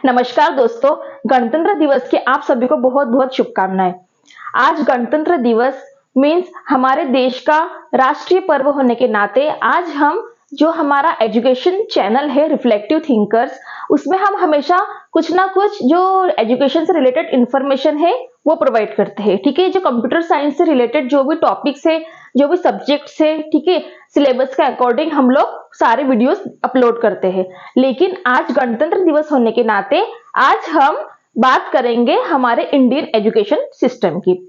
नमस्कार दोस्तों, गणतंत्र दिवस की आप सभी को बहुत बहुत शुभकामनाएं। आज गणतंत्र दिवस मीन्स हमारे देश का राष्ट्रीय पर्व होने के नाते आज हम जो हमारा एजुकेशन चैनल है रिफ्लेक्टिव थिंकर्स, उसमें हम हमेशा कुछ ना कुछ जो एजुकेशन से रिलेटेड इंफॉर्मेशन है वो प्रोवाइड करते हैं। ठीक है, जो कंप्यूटर साइंस से रिलेटेड जो भी टॉपिक्स है, जो भी सब्जेक्ट्स है, ठीक है, सिलेबस के अकॉर्डिंग हम लोग सारे वीडियोस अपलोड करते हैं। लेकिन आज गणतंत्र दिवस होने के नाते आज हम बात करेंगे हमारे इंडियन एजुकेशन सिस्टम की।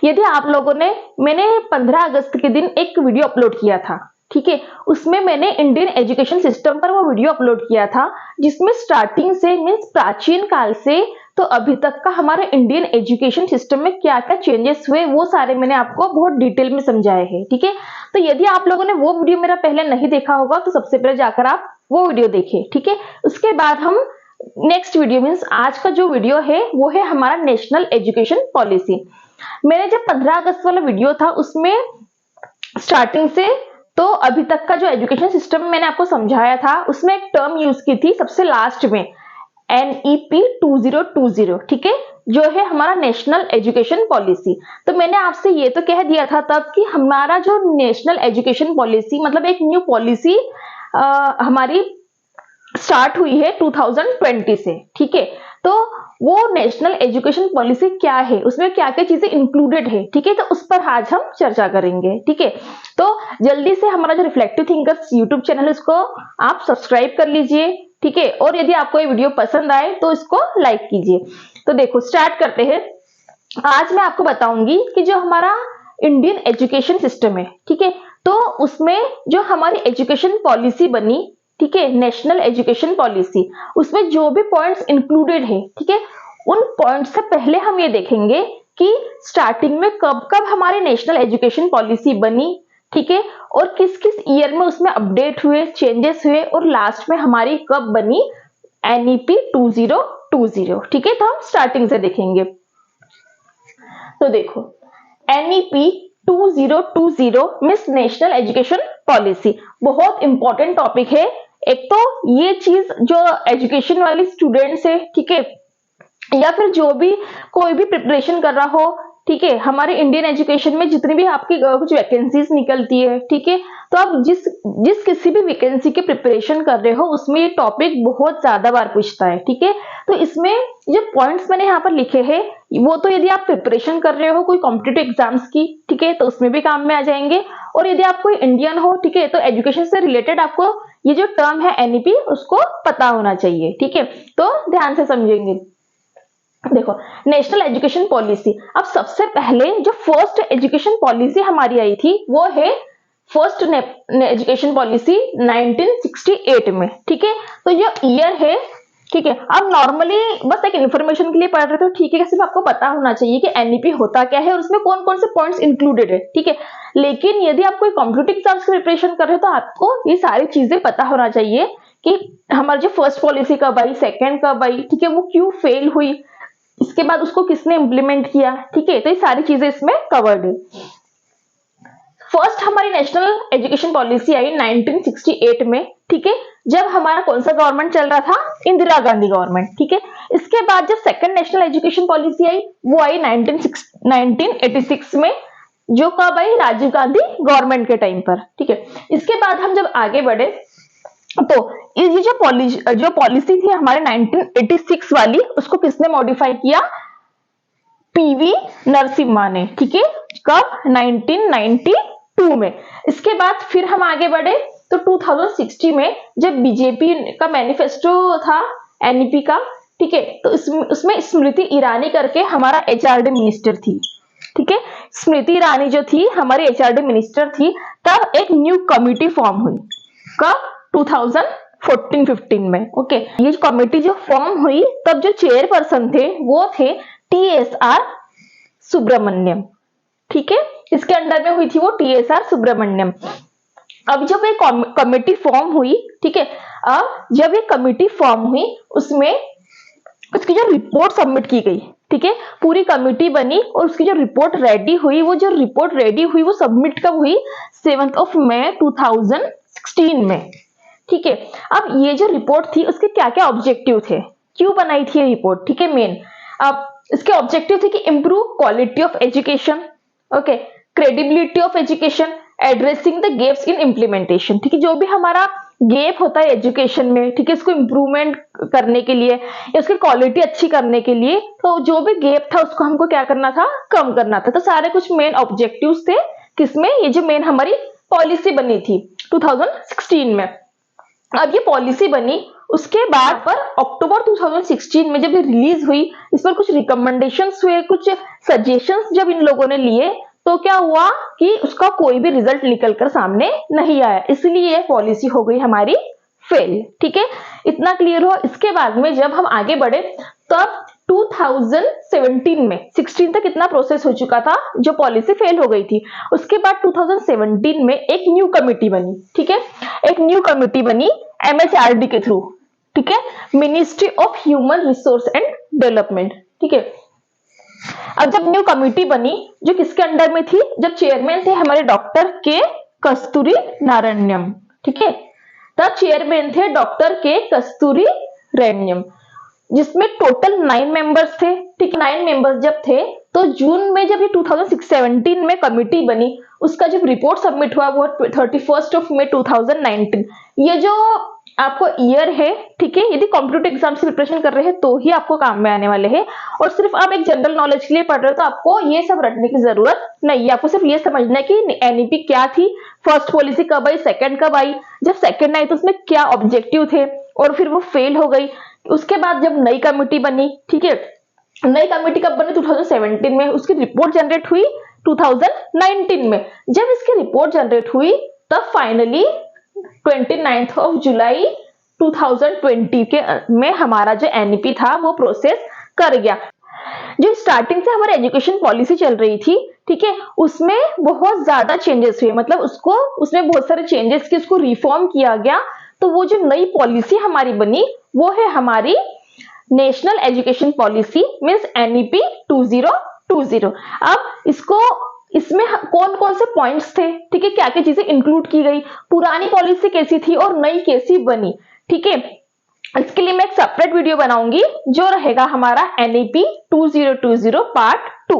यदि आप लोगों ने मैंने 15 अगस्त के दिन एक वीडियो अपलोड किया था, ठीक है, उसमें मैंने इंडियन एजुकेशन सिस्टम पर वो वीडियो अपलोड किया था जिसमें स्टार्टिंग से मीन्स प्राचीन काल से तो अभी तक का हमारे इंडियन एजुकेशन सिस्टम में क्या क्या चेंजेस हुए वो सारे मैंने आपको बहुत डिटेल में समझाए हैं। ठीक है, तो यदि आप लोगों ने वो वीडियो मेरा पहले नहीं देखा होगा तो सबसे पहले जाकर आप वो वीडियो देखें। ठीक है, उसके बाद हम नेक्स्ट वीडियो मीन्स आज का जो वीडियो है वो है हमारा नेशनल एजुकेशन पॉलिसी। मैंने जब 15 अगस्त वाला वीडियो था उसमें स्टार्टिंग से तो अभी तक का जो एजुकेशन सिस्टम मैंने आपको समझाया था उसमें एक टर्म यूज की थी सबसे लास्ट में, NEP 2020। ठीक है, जो है हमारा नेशनल एजुकेशन पॉलिसी। तो मैंने आपसे ये तो कह दिया था तब कि हमारा जो नेशनल एजुकेशन पॉलिसी मतलब एक न्यू पॉलिसी हमारी स्टार्ट हुई है 2020 से। ठीक है, तो वो नेशनल एजुकेशन पॉलिसी क्या है, उसमें क्या क्या चीजें इंक्लूडेड है, ठीक है, तो उस पर आज हम चर्चा करेंगे। ठीक है, तो जल्दी से हमारा जो रिफ्लेक्टिव थिंकर्स यूट्यूब चैनल है उसको आप सब्सक्राइब कर लीजिए। ठीक है, और यदि आपको ये वीडियो पसंद आए तो इसको लाइक कीजिए। तो देखो स्टार्ट करते हैं। आज मैं आपको बताऊंगी कि जो हमारा इंडियन एजुकेशन सिस्टम है, ठीक है, तो उसमें जो हमारी एजुकेशन पॉलिसी बनी, ठीक है, नेशनल एजुकेशन पॉलिसी, उसमें जो भी पॉइंट्स इंक्लूडेड है, ठीक है, उन पॉइंट्स से पहले हम ये देखेंगे कि स्टार्टिंग में कब कब हमारी नेशनल एजुकेशन पॉलिसी बनी, ठीक है, और किस किस ईयर में उसमें अपडेट हुए, चेंजेस हुए, और लास्ट में हमारी कब बनी NEP 2020। ठीक है, तो हम स्टार्टिंग से देखेंगे। तो देखो NEP 2020 means national education policy, बहुत इंपॉर्टेंट टॉपिक है। एक तो ये चीज जो एजुकेशन वाली स्टूडेंट्स है, ठीक है, या फिर जो भी कोई भी प्रिपरेशन कर रहा हो, ठीक है, हमारे इंडियन एजुकेशन में जितनी भी आपकी कुछ वैकेंसीज निकलती है, ठीक है, तो आप जिस किसी भी वैकेंसी के प्रिपरेशन कर रहे हो उसमें ये टॉपिक बहुत ज्यादा बार पूछता है। ठीक है, तो इसमें जो पॉइंट्स मैंने यहाँ पर लिखे हैं वो तो यदि आप प्रिपरेशन कर रहे हो कोई कॉम्पिटिटिव एग्जाम्स की, ठीक है, तो उसमें भी काम में आ जाएंगे, और यदि आप कोई इंडियन हो, ठीक है, तो एजुकेशन से रिलेटेड आपको ये जो टर्म है NEP उसको पता होना चाहिए। ठीक है, तो ध्यान से समझेंगे। देखो नेशनल एजुकेशन पॉलिसी, अब सबसे पहले जो फर्स्ट एजुकेशन पॉलिसी हमारी आई थी वो है फर्स्ट एजुकेशन पॉलिसी 1968 में। ठीक है, तो जो ईयर है, ठीक है, अब नॉर्मली बस एक इन्फॉर्मेशन के लिए पढ़ रहे थे, ठीक है, सिर्फ आपको पता होना चाहिए कि NEP होता क्या है और उसमें कौन कौन से पॉइंट्स इंक्लूडेड है। ठीक है, लेकिन यदि आप कोई कॉम्पिटिटिव एग्जाम्स की प्रिपरेशन कर रहे हो तो आपको ये सारी चीजें पता होना चाहिए कि हमारी जो फर्स्ट पॉलिसी कब आई, सेकेंड कब आई, ठीक है, वो क्यों फेल हुई, इसके बाद उसको किसने इंप्लीमेंट किया। ठीक है, तो ये सारी चीजें इसमें कवर्ड है। फर्स्ट हमारी नेशनल एजुकेशन पॉलिसी आई 1968 में, ठीक है, जब हमारा कौन सा गवर्नमेंट चल रहा था, इंदिरा गांधी गवर्नमेंट। ठीक है, इसके बाद जब सेकंड नेशनल एजुकेशन पॉलिसी आई वो आई 1986 में, जो कब आई, राजीव गांधी गवर्नमेंट के टाइम पर। ठीक है, इसके बाद हम जब आगे बढ़े तो ये जो पॉलिसी थी हमारे 1986 वाली, उसको किसने मॉडिफाई किया, PV नरसिम्हा ने। ठीक है, कब, 1992 में। इसके बाद फिर हम आगे बढ़े तो 2016 में जब बीजेपी का मैनिफेस्टो था NEP का, ठीक है, तो उसमें स्मृति ईरानी करके हमारा HRD मिनिस्टर थी। ठीक है, स्मृति ईरानी जो थी हमारी HRD मिनिस्टर थी, तब एक न्यू कमिटी फॉर्म हुई, कब, 2014-15 में। ओके, ये कमेटी जो फॉर्म हुई तब जो चेयरपर्सन थे वो थे TSR सुब्रमण्यम। ठीक है, इसके अंडर में हुई थी वो TSR सुब्रमण्यम। अब जब ये कमेटी फॉर्म हुई, ठीक है, अब जब ये कमेटी फॉर्म हुई उसमें उसकी जो रिपोर्ट सबमिट की गई, ठीक है, पूरी कमेटी बनी और उसकी जो रिपोर्ट रेडी हुई, वो जो रिपोर्ट रेडी हुई वो सबमिट कब हुई, 7 मई 2016 में। ठीक है, अब ये जो रिपोर्ट थी उसके क्या क्या ऑब्जेक्टिव थे, क्यों बनाई थी ये रिपोर्ट, ठीक है। मेन अब इसके ऑब्जेक्टिव थे कि improve quality of education, okay, credibility of education, addressing the gaps in implementation, ठीक है। जो भी हमारा गैप होता है एजुकेशन में, ठीक है, इसको इम्प्रूवमेंट करने के लिए या उसकी क्वालिटी अच्छी करने के लिए, तो जो भी गैप था उसको हमको क्या करना था, कम करना था। तो सारे कुछ मेन ऑब्जेक्टिव्स थे किसमें, ये जो मेन हमारी पॉलिसी बनी थी 2016 में। अब ये पॉलिसी बनी, उसके बाद पर अक्टूबर 2016 में जब ये रिलीज हुई, इस पर कुछ रिकमेंडेशंस हुए, कुछ सजेशंस जब इन लोगों ने लिए, तो क्या हुआ कि उसका कोई भी रिजल्ट निकलकर सामने नहीं आया, इसलिए ये पॉलिसी हो गई हमारी फेल, ठीक है। इतना क्लियर हुआ। इसके बाद में जब हम आगे बढ़े तब 2017 में 16 तक इतना प्रोसेस हो चुका था, जो पॉलिसी फेल हो गई थी। उसके बाद 2017 में एक न्यू कमिटी बनी, ठीक है, एक न्यू कमिटी बनी MHRD के थ्रू, ठीक है, ministry of human resource and development, ठीक है। अब जब न्यू कमिटी बनी, जो किसके अंडर में थी, जब चेयरमैन थे हमारे डॉक्टर के कस्तूरी नारायणन, ठीक है, तब चेयरमैन थे डॉक्टर के कस्तूरी नारायणन, जिसमें टोटल 9 मेंबर्स थे, ठीक है। 9 मेंबर्स जब थे, तो जून में जब ये 2017 में कमिटी बनी, उसका जब रिपोर्ट सबमिट हुआ वो 31 मई 2019। ये जो आपको ईयर है, ठीक है, यदि कॉम्पिटिटिव एग्जाम से प्रिपरेशन कर रहे हैं तो ही आपको काम में आने वाले हैं, और सिर्फ आप एक जनरल नॉलेज के लिए पढ़ रहे हो तो आपको ये सब रटने की जरूरत नहीं है। आपको सिर्फ ये समझना है कि एनईपी क्या थी, फर्स्ट पॉलिसी कब आई, सेकंड कब आई, जब सेकंड आई तो उसमें क्या ऑब्जेक्टिव थे, और फिर वो फेल हो गई। उसके बाद जब नई कमिटी बनी, ठीक है, नई कमिटी कब बनी, 2017 में, उसकी रिपोर्ट जनरेट हुई 2019 में। जब इसकी रिपोर्ट जनरेट हुई तब फाइनली 29 जुलाई 2020 के में हमारा जो एनईपी था वो प्रोसेस कर गया। जो स्टार्टिंग से हमारी एजुकेशन पॉलिसी चल रही थी, ठीक है, उसमें बहुत ज्यादा चेंजेस हुए, मतलब उसमें बहुत सारे चेंजेस की उसको रिफॉर्म किया गया। तो वो जो नई पॉलिसी हमारी बनी वो है हमारी national education policy, means NEP 2020। अब इसमें कौन कौन से पॉइंट्स थे, ठीक है, क्या क्या चीजें इंक्लूड की गई, पुरानी पॉलिसी कैसी थी और नई कैसी बनी, ठीक है। इसके लिए मैं एक सेपरेट वीडियो बनाऊंगी जो रहेगा हमारा एनईपी 2020 पार्ट 2।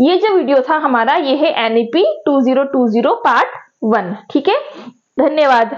ये जो वीडियो था हमारा, ये है एनईपी 2020 पार्ट 1, ठीक है। धन्यवाद।